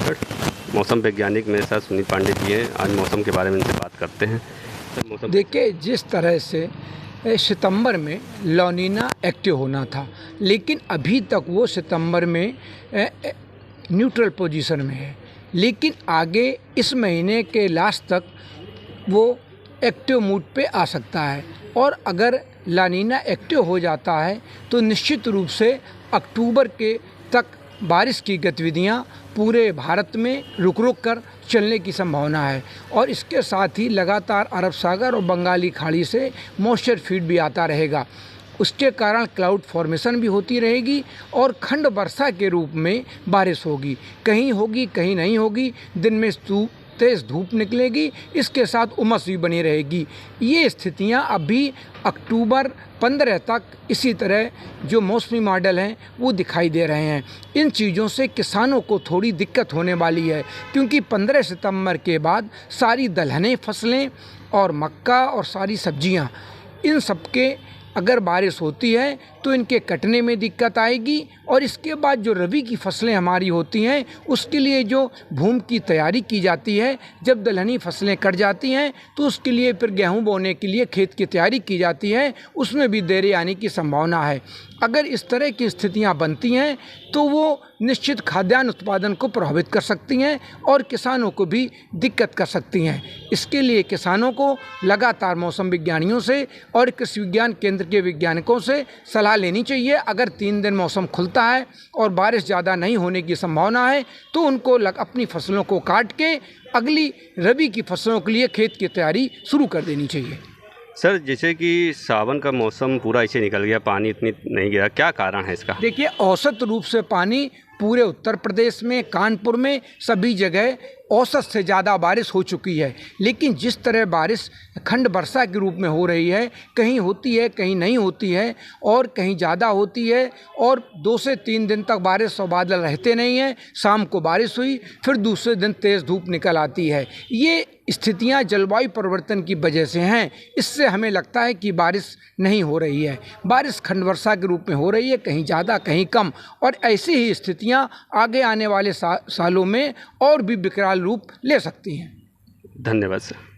छत्तीसगढ़। मौसम वैज्ञानिक मेरे साथ सुनील पांडे जी हैं। आज मौसम के बारे में इनसे बात करते हैं। सर, मौसम देखिए, जिस तरह से सितंबर में लानीना एक्टिव होना था, लेकिन अभी तक वो सितंबर में न्यूट्रल पोजीशन में है, लेकिन आगे इस महीने के लास्ट तक वो एक्टिव मूड पे आ सकता है। और अगर लानीना एक्टिव हो जाता है तो निश्चित रूप से अक्टूबर के तक बारिश की गतिविधियां पूरे भारत में रुक रुक कर चलने की संभावना है। और इसके साथ ही लगातार अरब सागर और बंगाली खाड़ी से मॉइस्चर फीड भी आता रहेगा। उसके कारण क्लाउड फॉर्मेशन भी होती रहेगी और खंड वर्षा के रूप में बारिश होगी, कहीं होगी कहीं नहीं होगी। दिन में तेज़ धूप निकलेगी, इसके साथ उमस भी बनी रहेगी। ये स्थितियां अभी अक्टूबर 15 तक इसी तरह जो मौसमी मॉडल हैं वो दिखाई दे रहे हैं। इन चीज़ों से किसानों को थोड़ी दिक्कत होने वाली है, क्योंकि 15 सितंबर के बाद सारी दलहनी फसलें और मक्का और सारी सब्जियां, इन सबके अगर बारिश होती है तो इनके कटने में दिक्कत आएगी। और इसके बाद जो रबी की फसलें हमारी होती हैं उसके लिए जो भूमि की तैयारी की जाती है, जब दलहनी फसलें कट जाती हैं तो उसके लिए फिर गेहूं बोने के लिए खेत की तैयारी की जाती है, उसमें भी देरी आने की संभावना है। अगर इस तरह की स्थितियां बनती हैं तो वो निश्चित खाद्यान्न उत्पादन को प्रभावित कर सकती हैं और किसानों को भी दिक्कत कर सकती हैं। इसके लिए किसानों को लगातार मौसम विज्ञानियों से और कृषि विज्ञान केंद्र के वैज्ञानिकों से सलाह लेनी चाहिए। अगर 3 दिन मौसम खुलता है और बारिश ज़्यादा नहीं होने की संभावना है तो उनको अपनी फसलों को काट के अगली रबी की फसलों के लिए खेत की तैयारी शुरू कर देनी चाहिए। सर, जैसे कि सावन का मौसम पूरा ऐसे निकल गया, पानी इतनी नहीं गिरा, क्या कारण है इसका? देखिए, औसत रूप से पानी पूरे उत्तर प्रदेश में, कानपुर में, सभी जगह औसत से ज़्यादा बारिश हो चुकी है। लेकिन जिस तरह बारिश खंड वर्षा के रूप में हो रही है, कहीं होती है कहीं नहीं होती है और कहीं ज़्यादा होती है, और 2 से 3 दिन तक बारिश और बादल रहते नहीं हैं। शाम को बारिश हुई, फिर दूसरे दिन तेज़ धूप निकल आती है। ये स्थितियां जलवायु परिवर्तन की वजह से हैं। इससे हमें लगता है कि बारिश नहीं हो रही है। बारिश खंड वर्षा के रूप में हो रही है, कहीं ज़्यादा कहीं कम, और ऐसी ही स्थितियां आगे आने वाले सालों में और भी विकराल रूप ले सकती हैं। धन्यवाद सर।